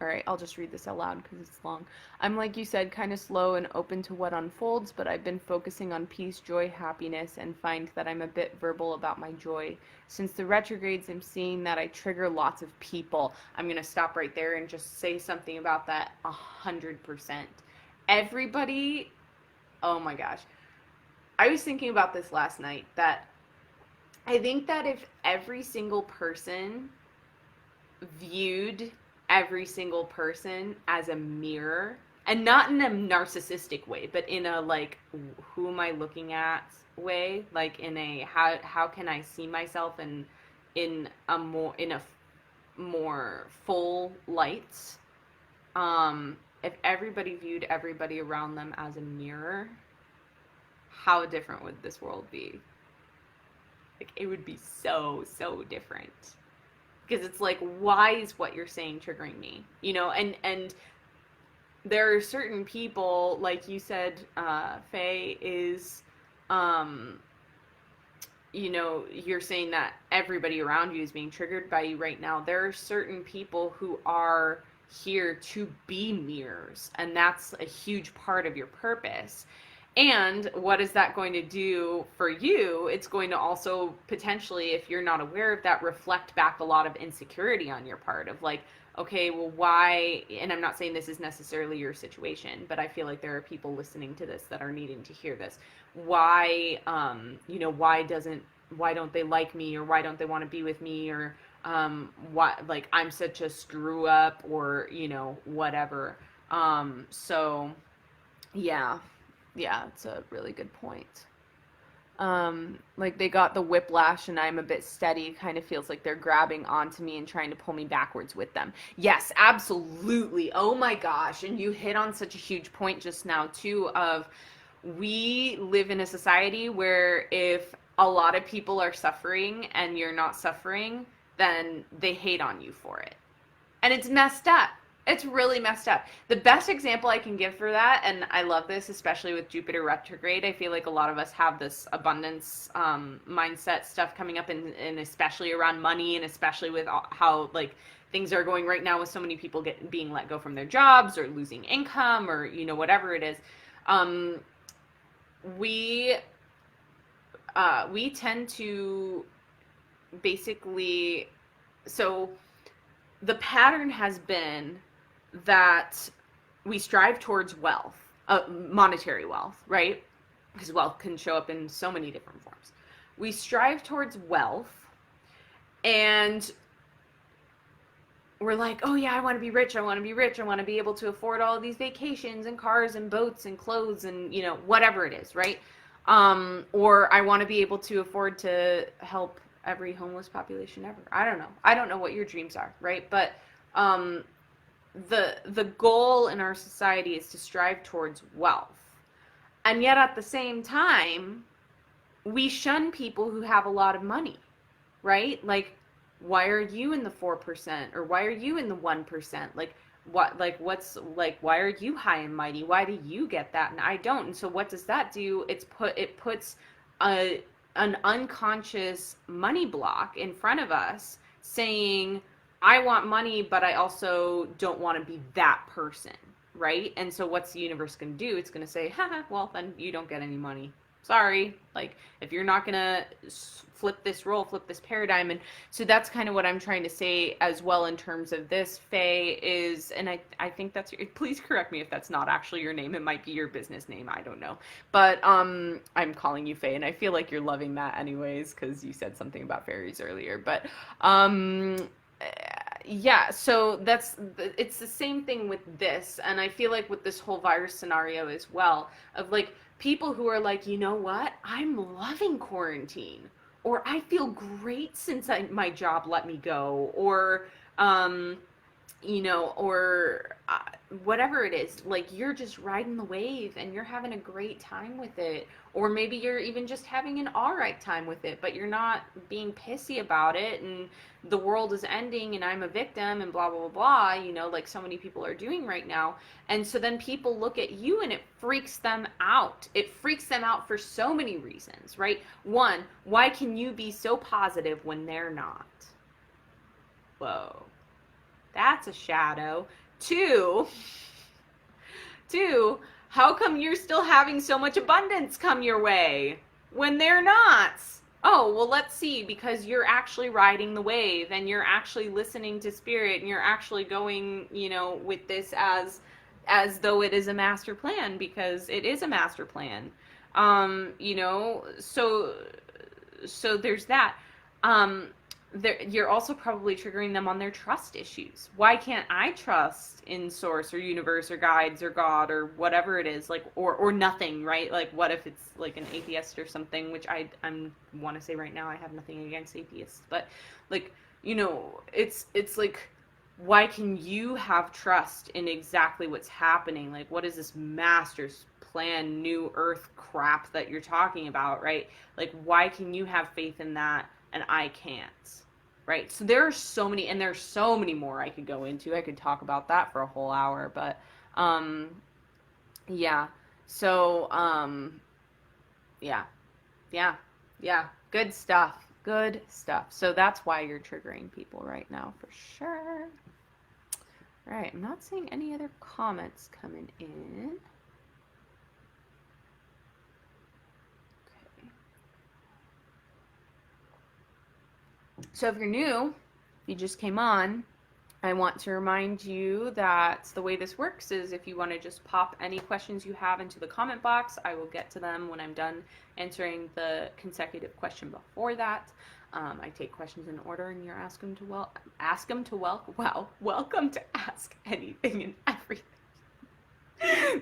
All right, I'll just read this out loud because it's long. I'm like you said, kind of slow and open to what unfolds, but I've been focusing on peace, joy, happiness, and find that I'm a bit verbal about my joy. Since the retrogrades, I'm seeing that I trigger lots of people. I'm going to stop right there and just say something about that 100%. Everybody, oh my gosh. I was thinking about this last night, that I think that if every single person viewed every single person as a mirror, and not in a narcissistic way, but in a like, who am I looking at way, like in a how can I see myself in a more full light. If everybody viewed everybody around them as a mirror, how different would this world be? Like, it would be so different. Because it's like, why is what you're saying triggering me? You know, and there are certain people, like you said, Faye, is, you know, you're saying that everybody around you is being triggered by you right now. There are certain people who are here to be mirrors, and that's a huge part of your purpose. And what is that going to do for you? It's going to also potentially, if you're not aware of that, reflect back a lot of insecurity on your part of like, okay, well, why, and I'm not saying this is necessarily your situation, but I feel like there are people listening to this that are needing to hear this. Why, why don't they like me, or why don't they want to be with me, or, why, like, I'm such a screw up, or, whatever. So yeah, it's a really good point. Like they got the whiplash and I'm a bit steady, kind of feels like they're grabbing onto me and trying to pull me backwards with them. Yes, absolutely. Oh my gosh. And you hit on such a huge point just now too, of we live in a society where if a lot of people are suffering and you're not suffering, then they hate on you for it. And it's messed up. It's really messed up. The best example I can give for that, and I love this, especially with Jupiter retrograde, I feel like a lot of us have this abundance mindset stuff coming up, and especially around money, and especially with how like things are going right now with so many people being let go from their jobs or losing income, or whatever it is. We tend to basically, so the pattern has been that we strive towards wealth, monetary wealth, right? Because wealth can show up in so many different forms. We strive towards wealth, and we're like, oh yeah, I want to be rich, I want to be rich, I want to be able to afford all of these vacations and cars and boats and clothes and, whatever it is, right? Or I want to be able to afford to help every homeless population ever. I don't know what your dreams are, right? But the goal in our society is to strive towards wealth. And yet at the same time, we shun people who have a lot of money, right? Like, why are you in the 4%, or why are you in the 1%? Like, why are you high and mighty? Why do you get that and I don't? And so what does that do? It puts an unconscious money block in front of us saying, I want money, but I also don't want to be that person, right? And so what's the universe going to do? It's going to say, well, then you don't get any money. Sorry. Like, if you're not going to flip this role, flip this paradigm. And so that's kind of what I'm trying to say as well in terms of this, Faye, is, and I think that's, please correct me if that's not actually your name. It might be your business name. I don't know. But I'm calling you Faye, and I feel like you're loving that anyways, because you said something about fairies earlier. But yeah, so it's the same thing with this, and I feel like with this whole virus scenario as well, of like people who are like, you know what, I'm loving quarantine, or I feel great since my job let me go, or or whatever it is, like you're just riding the wave and you're having a great time with it, or maybe you're even just having an all right time with it, but you're not being pissy about it, and the world is ending and I'm a victim and blah blah blah blah, like so many people are doing right now. And so then people look at you and it freaks them out. It freaks them out for so many reasons, right? One, why can you be so positive when they're not? Whoa, that's a shadow. Two, how come you're still having so much abundance come your way when they're not? Oh, well, let's see, because you're actually riding the wave and you're actually listening to spirit and you're actually going, with this as though it is a master plan, because it is a master plan. So there's that. You're also probably triggering them on their trust issues. Why can't I trust in source or universe or guides or God or whatever it is, like, or nothing, right? Like, what if it's like an atheist or something, which I want to say right now, I have nothing against atheists, but like, it's like, why can you have trust in exactly what's happening? Like, what is this master's plan, new earth crap that you're talking about, right? Like, why can you have faith in that and I can't? Right? So there's so many more I could go into. I could talk about that for a whole hour, but yeah. So yeah. Good stuff. So that's why you're triggering people right now for sure. All right, I'm not seeing any other comments coming in. So if you're new, you just came on, I want to remind you that the way this works is if you want to just pop any questions you have into the comment box, I will get to them when I'm done answering the consecutive question before that. I take questions in order, and you're welcome to ask anything and everything.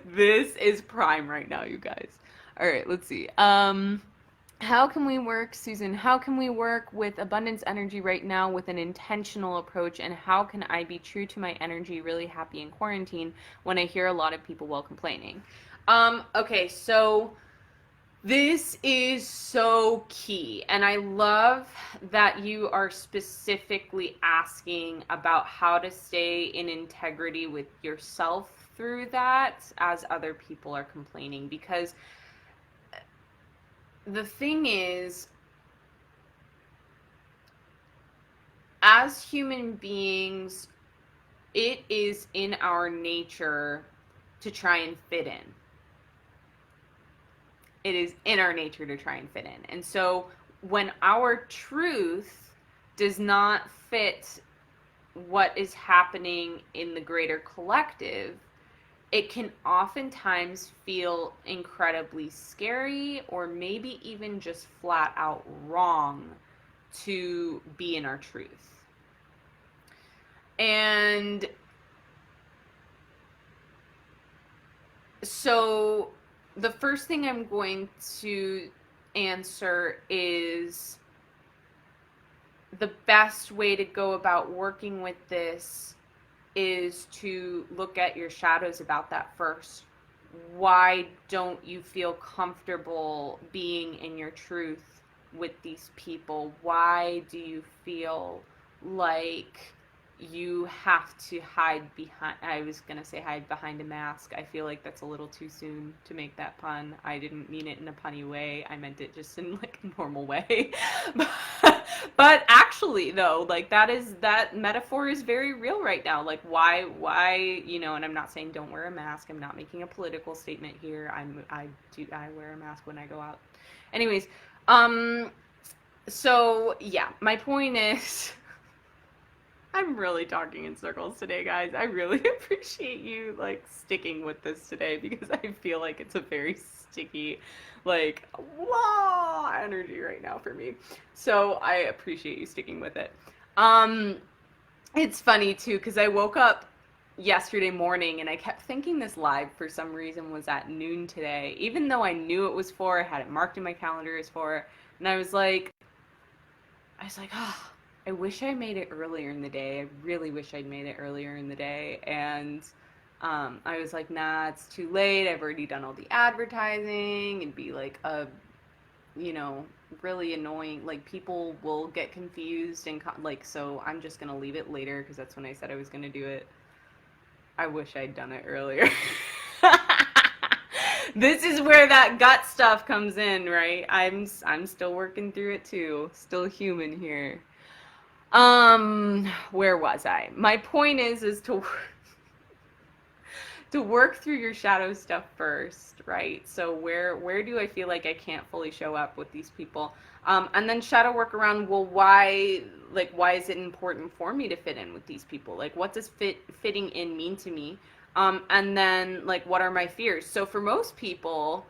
This is prime right now, you guys. All right, let's see. How can we work, Susan? How can we work with abundance energy right now with an intentional approach? And how can I be true to my energy, really happy in quarantine when I hear a lot of people while complaining? Okay, so this is so key. And I love that you are specifically asking about how to stay in integrity with yourself through that as other people are complaining, because the thing is, as human beings, it is in our nature to try and fit in. It is in our nature to try and fit in. And so when our truth does not fit what is happening in the greater collective, it can oftentimes feel incredibly scary, or maybe even just flat out wrong to be in our truth. And so the first thing I'm going to answer is the best way to go about working with this is to look at your shadows about that first. Why don't you feel comfortable being in your truth with these people? Why do you feel like you have to hide behind, I was going to say hide behind a mask. I feel like that's a little too soon to make that pun. I didn't mean it in a punny way. I meant it just in like a normal way. But actually though, like that metaphor is very real right now. Like why, you know, and I'm not saying don't wear a mask. I'm not making a political statement here. I wear a mask when I go out. Anyways, so yeah, my point is, I'm really talking in circles today, guys. I really appreciate you, like, sticking with this today, because I feel like it's a very sticky, like, blah energy right now for me. So I appreciate you sticking with it. It's funny, too, because I woke up yesterday morning and I kept thinking this live, for some reason, was at noon today, even though I knew it was 4, I had it marked in my calendar as 4, and I was like, oh, I wish I made it earlier in the day. I really wish I'd made it earlier in the day. And I was like, nah, it's too late. I've already done all the advertising. It'd be like a, you know, really annoying. Like, people will get confused and like, so I'm just going to leave it later because that's when I said I was going to do it. I wish I'd done it earlier. This is where that gut stuff comes in, right? I'm still working through it too. Still human here. Where was I? My point is to work through your shadow stuff first, right? So where do I feel like I can't fully show up with these people? And then shadow work around, well, why is it important for me to fit in with these people? Like, what does fitting in mean to me? And then, like, what are my fears? So for most people,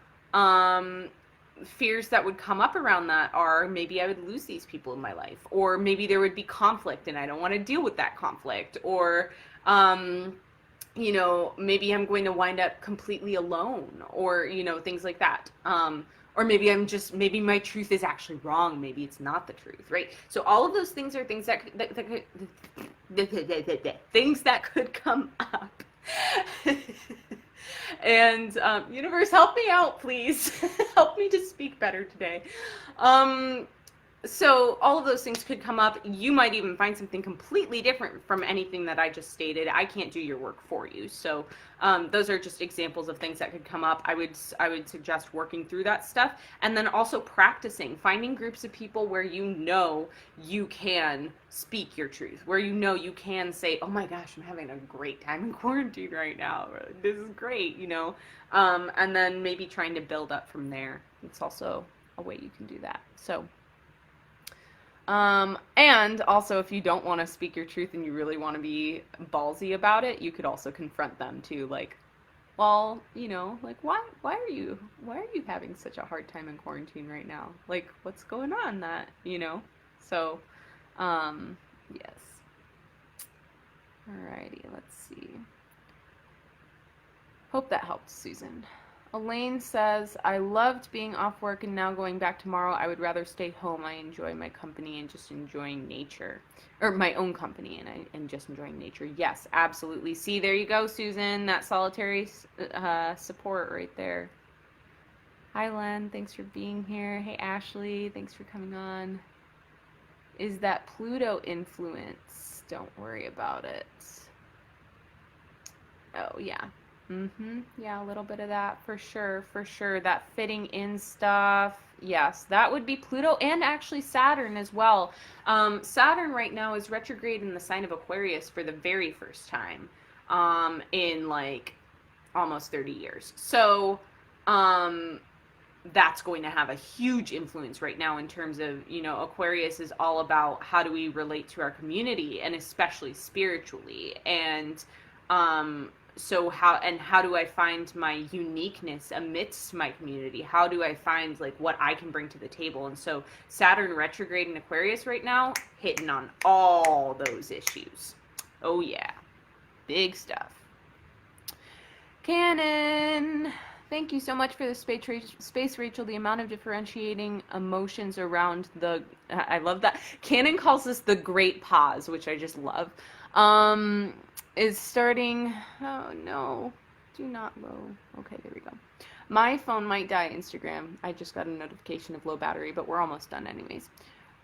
fears that would come up around that are, maybe I would lose these people in my life, or maybe there would be conflict and I don't want to deal with that conflict, or you know, maybe I'm going to wind up completely alone, or, you know, things like that. Or maybe maybe my truth is actually wrong, maybe it's not the truth, right? So all of those things are things that things that could come up. And universe, help me out, please. Help me to speak better today. So all of those things could come up. You might even find something completely different from anything that I just stated. I can't do your work for you. So those are just examples of things that could come up. I would suggest working through that stuff, and then also practicing, finding groups of people where you know you can speak your truth, where you know you can say, oh my gosh, I'm having a great time in quarantine right now. This is great, you know, and then maybe trying to build up from there. It's also a way you can do that. So And also, if you don't want to speak your truth and you really want to be ballsy about it, you could also confront them too, like, well, like why are you having such a hard time in quarantine right now? Like, what's going on So, yes. Alrighty, let's see. Hope that helped, Susan. Elaine says, I loved being off work and now going back tomorrow. I would rather stay home. I enjoy my company and just enjoying nature. Or my own company and just enjoying nature. Yes, absolutely. See, there you go, Susan. That solitary support right there. Hi, Len. Thanks for being here. Hey, Ashley. Thanks for coming on. Is that Pluto influence? Don't worry about it. Oh, yeah. Yeah, a little bit of that for sure, for sure. That fitting in stuff. Yes, that would be Pluto and actually Saturn as well. Saturn right now is retrograde in the sign of Aquarius for the very first time in like almost 30 years. So that's going to have a huge influence right now in terms of, Aquarius is all about how do we relate to our community and especially spiritually. And so how do I find my uniqueness amidst my community? How do I find like what I can bring to the table? And so Saturn retrograde in Aquarius right now, hitting on all those issues. Oh yeah, big stuff. Cannon, thank you so much for the space, Rachel. The amount of differentiating emotions around I love that. Cannon calls this the great pause, which I just love. Is starting. Oh no, do not low. Okay, there we go. My phone might die, Instagram. I just got a notification of low battery, but we're almost done anyways.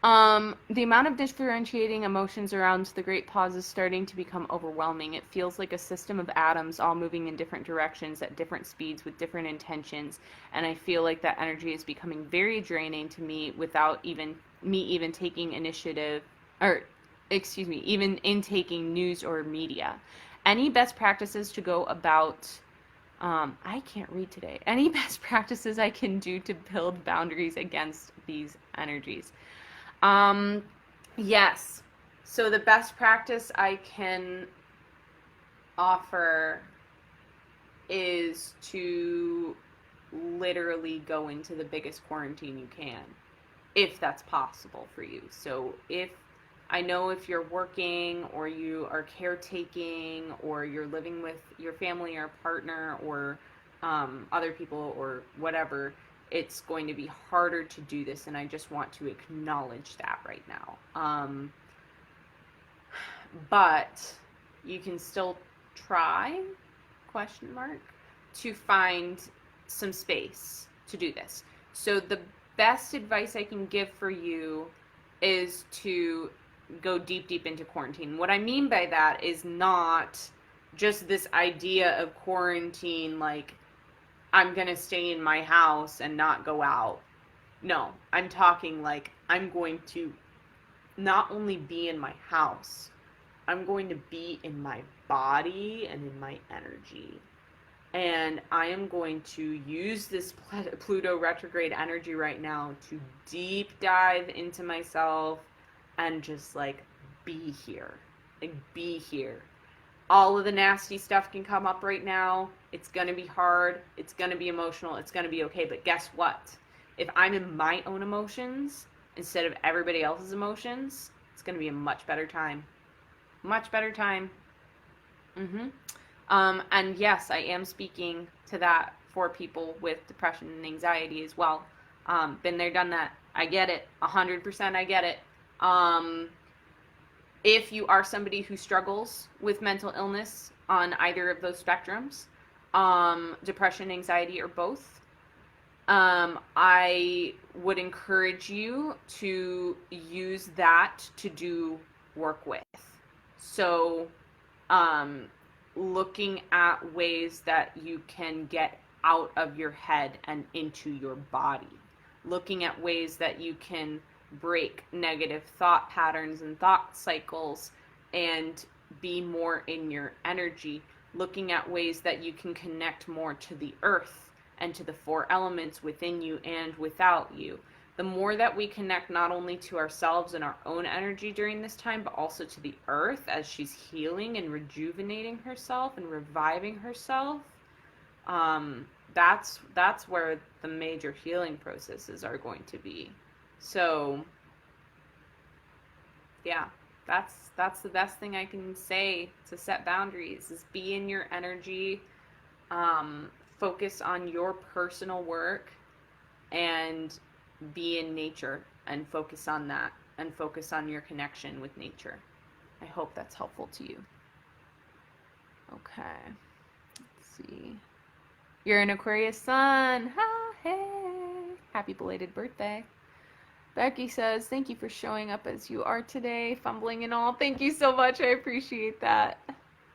The amount of differentiating emotions around the great pause is starting to become overwhelming. It feels like a system of atoms all moving in different directions at different speeds with different intentions, and I feel like that energy is becoming very draining to me without me even taking initiative, or excuse me, even in taking news or media. Any best practices to go about, I can't read today. Any best practices I can do to build boundaries against these energies? Yes. So the best practice I can offer is to literally go into the biggest quarantine you can, if that's possible for you. So I know if you're working or you are caretaking or you're living with your family or partner or other people or whatever, it's going to be harder to do this, and I just want to acknowledge that right now. But you can still try, to find some space to do this. So the best advice I can give for you is to go deep into quarantine. What I mean by that is not just this idea of quarantine like I'm going to stay in my house and not go out. No, I'm talking like I'm going to not only be in my house, I'm going to be in my body and in my energy. And I am going to use this Pluto retrograde energy right now to deep dive into myself and just like be here. Like be here. All of the nasty stuff can come up right now. It's going to be hard. It's going to be emotional. It's going to be okay. But guess what? If I'm in my own emotions instead of everybody else's emotions, it's going to be a much better time. Much better time. And yes, I am speaking to that for people with depression and anxiety as well. Been there, done that. I get it. 100% I get it. If you are somebody who struggles with mental illness on either of those spectrums, depression, anxiety, or both, I would encourage you to use that to do work with. So, looking at ways that you can get out of your head and into your body. Looking at ways that you can break negative thought patterns and thought cycles and be more in your energy. Looking at ways that you can connect more to the earth and to the four elements within you and without you. the more that we connect not only to ourselves and our own energy during this time, but also to the earth as she's healing and rejuvenating herself and reviving herself, that's where the major healing processes are going to be. So yeah, that's the best thing I can say to set boundaries, is be in your energy, focus on your personal work, and be in nature and focus on that, and focus on your connection with nature. I hope that's helpful to you. Okay, let's see. You're an Aquarius sun. Ah, hey. Happy belated birthday. Becky says, thank you for showing up as you are today, fumbling and all. Thank you so much. I appreciate that.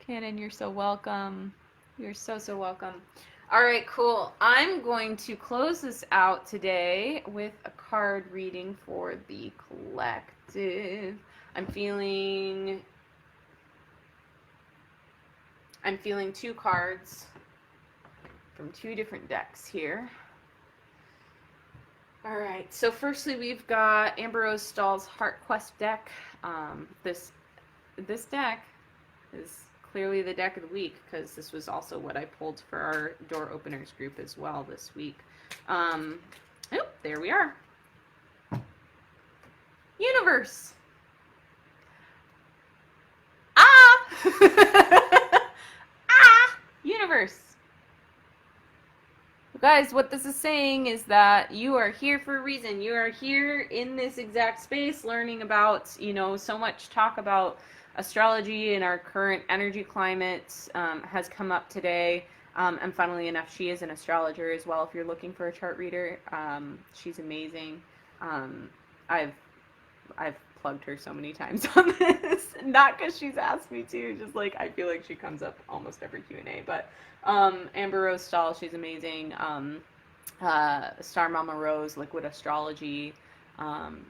Cannon, you're so welcome. You're so, so welcome. All right, cool. I'm going to close this out today with a card reading for the collective. I'm feeling 2 cards from 2 different decks here. All right, so firstly we've got AmberRose Stahl's HeartQuest Deck. This deck is clearly the deck of the week, because this was also what I pulled for our door openers group as well this week. Oh, there we are. Universe. Universe. Guys, what this is saying is that you are here for a reason. You are here in this exact space learning about, so much talk about astrology and our current energy climate has come up today. And funnily enough, she is an astrologer as well. If you're looking for a chart reader, she's amazing. I've plugged her so many times on this, not because she's asked me to, just like I feel like she comes up almost every Q&A. But AmberRose Stahl, she's amazing. Star Mama Rose, Liquid Astrology.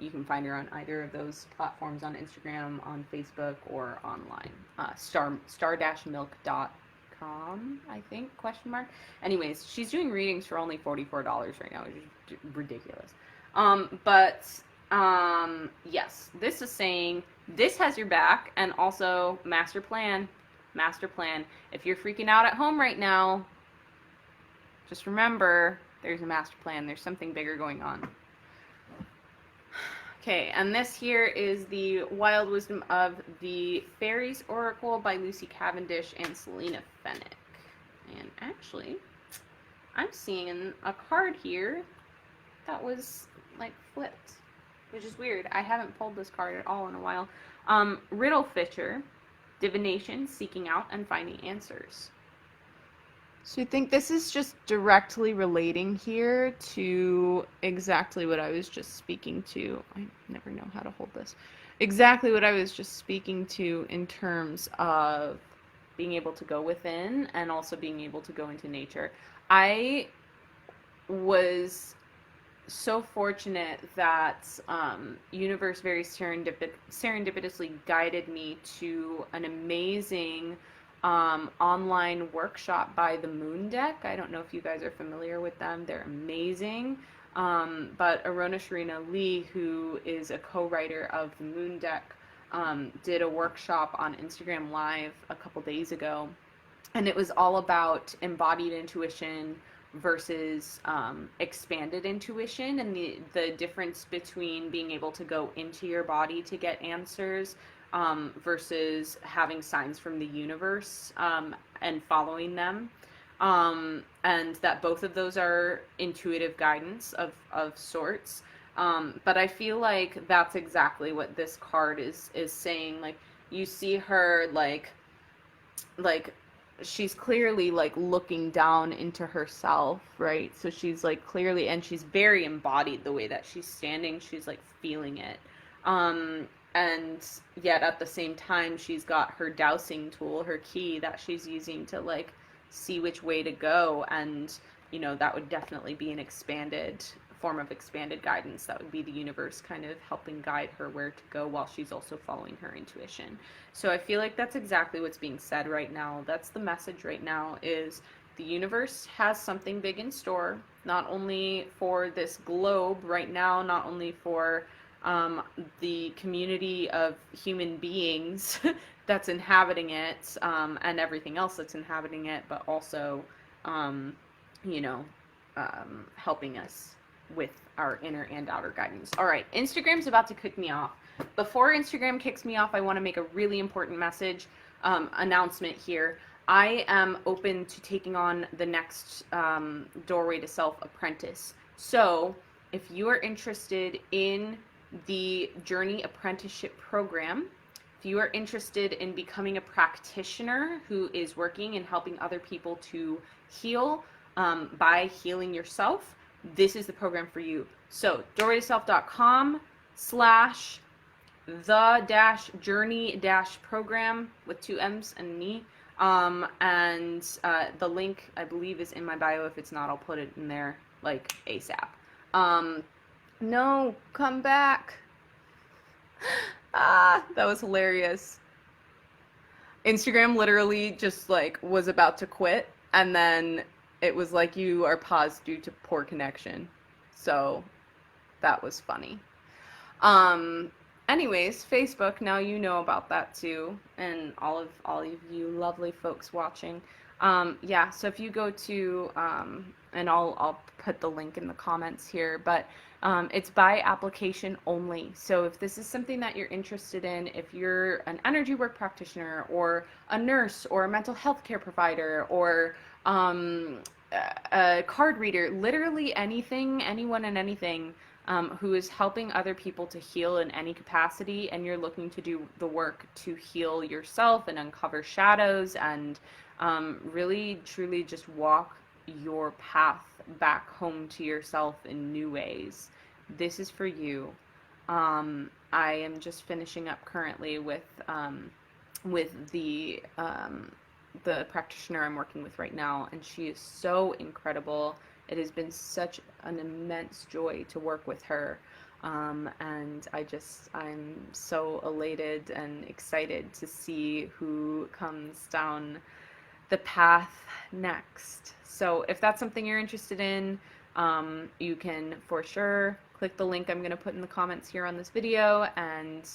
You can find her on either of those platforms, on Instagram, on Facebook, or online. star-milk.com, I think, ? Anyways, she's doing readings for only $44 right now, which is ridiculous. Yes, this is saying this has your back, and also master plan. If you're freaking out at home right now, just remember there's a master plan. There's something bigger going on. Okay, and this here is the Wild Wisdom of the Faeries Oracle by Lucy Cavendish and Selena Fenech. And actually, I'm seeing a card here that was like flipped, which is weird. I haven't pulled this card at all in a while. Riddle Fisher, divination, seeking out and finding answers. So I think this is just directly relating here to exactly what I was just speaking to. I never know how to hold this. Exactly what I was just speaking to in terms of being able to go within and also being able to go into nature. I was so fortunate that universe very serendipitously guided me to an amazing online workshop by the Moon Deck. I don't know if you guys are familiar with them. They're amazing. But Arona Sharina Lee, who is a co-writer of the Moon Deck, did a workshop on Instagram Live a couple days ago, and it was all about embodied intuition versus expanded intuition, and the difference between being able to go into your body to get answers versus having signs from the universe and following them, and that both of those are intuitive guidance of sorts. But I feel like that's exactly what this card is saying. Like, you see her like she's clearly like looking down into herself, right? So she's like clearly, and she's very embodied the way that she's standing. She's like feeling it. And yet at the same time, she's got her dowsing tool, her key that she's using to like see which way to go. And, you know, that would definitely be an expanded form of expanded guidance. That would be the universe kind of helping guide her where to go while she's also following her intuition. So I feel like that's exactly what's being said right now. That's the message right now, is the universe has something big in store, not only for this globe right now, not only for the community of human beings that's inhabiting it, and everything else that's inhabiting it, but also, you know, helping us with our inner and outer guidance. All right, Instagram's about to kick me off. Before Instagram kicks me off, I want to make a really important message, announcement here. I am open to taking on the next Doorway to Self apprentice. So if you are interested in the Journey Apprenticeship Program, if you are interested in becoming a practitioner who is working and helping other people to heal by healing yourself, this is the program for you. So doorwaytoself.com/the-journey-program with 2 M's and an E. And the link, I believe, is in my bio. If it's not, I'll put it in there like ASAP. No, come back. That was hilarious. Instagram literally just like was about to quit, and then it was like, you are paused due to poor connection. So that was funny. Anyways, Facebook, now you know about that too, and all of you lovely folks watching. Yeah, so if you go to, and I'll put the link in the comments here, but it's by application only. So if this is something that you're interested in, if you're an energy work practitioner or a nurse or a mental health care provider or a card reader, literally anything, anyone and anything, who is helping other people to heal in any capacity, and you're looking to do the work to heal yourself and uncover shadows and really truly just walk your path back home to yourself in new ways, this is for you. I am just finishing up currently with the practitioner I'm working with right now, and she is so incredible. It has been such an immense joy to work with her, and I'm so elated and excited to see who comes down the path next. So if that's something you're interested in, you can for sure click the link I'm going to put in the comments here on this video and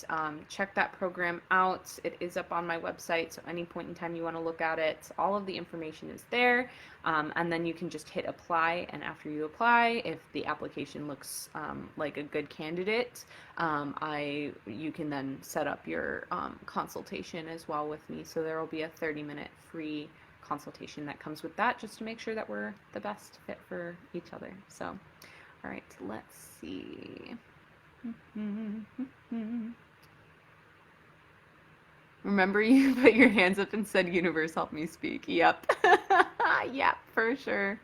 check that program out. It is up on my website, so any point in time you want to look at it, all of the information is there, and then you can just hit apply, and after you apply, if the application looks like a good candidate, you can then set up your consultation as well with me. So there will be a 30-minute free consultation that comes with that, just to make sure that we're the best fit for each other. So, all right, let's see. Remember, you put your hands up and said, "Universe, help me speak." Yep. Yep, for sure.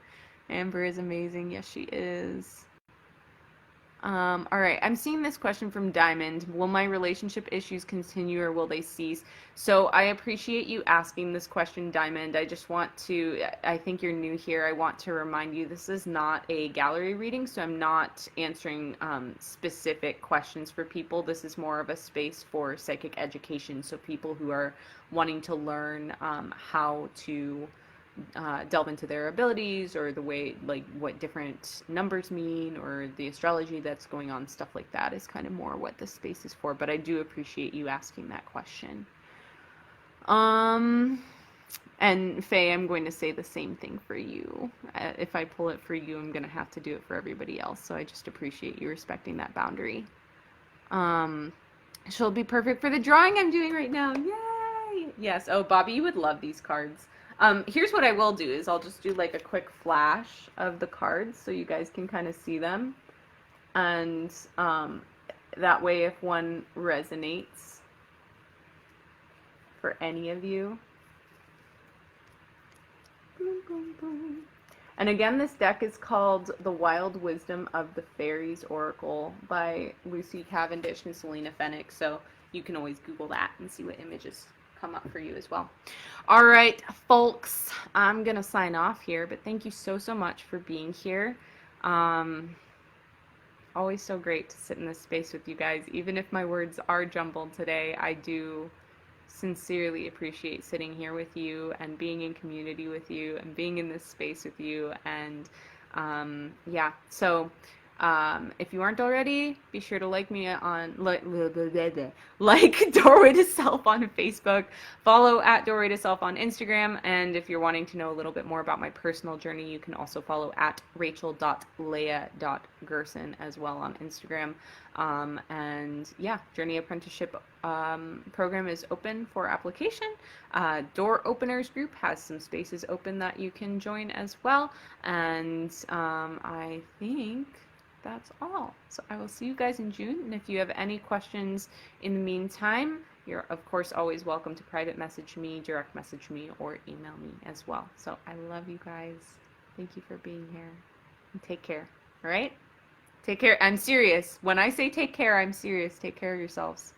Amber is amazing. Yes, she is. All right, I'm seeing this question from Diamond. Will my relationship issues continue or will they cease? So I appreciate you asking this question, Diamond. I think you're new here. I want to remind you this is not a gallery reading, so I'm not answering specific questions for people. This is more of a space for psychic education, so people who are wanting to learn how to delve into their abilities, or the way, like, what different numbers mean, or the astrology that's going on, stuff like that is kind of more what this space is for. But I do appreciate you asking that question. And Faye, I'm going to say the same thing for you. If I pull it for you, I'm going to have to do it for everybody else. So I just appreciate you respecting that boundary. She'll be perfect for the drawing I'm doing right now. Yay! Yes. Oh, Bobby, you would love these cards. Here's what I will do is I'll just do like a quick flash of the cards so you guys can kind of see them. And that way, if one resonates for any of you. Boom, boom, boom. And again, this deck is called The Wild Wisdom of the Faeries Oracle by Lucy Cavendish and Selena Fenech. So you can always Google that and see what images come up for you as well. All right, folks, I'm gonna sign off here, but thank you so much for being here. Always so great to sit in this space with you guys. Even if my words are jumbled today, I do sincerely appreciate sitting here with you and being in community with you and being in this space with you. And yeah, so if you aren't already, be sure to like me on like Doorway to Self on Facebook, follow at Doorway to Self on Instagram, and if you're wanting to know a little bit more about my personal journey, you can also follow at rachel.leah.gerson as well on Instagram. And yeah, Journey Apprenticeship program is open for application. Door Openers group has some spaces open that you can join as well. And I think that's all. So I will see you guys in June. And if you have any questions in the meantime, you're of course always welcome to private message me, direct message me, or email me as well. So I love you guys. Thank you for being here. And take care. All right? Take care. I'm serious. When I say take care, I'm serious. Take care of yourselves.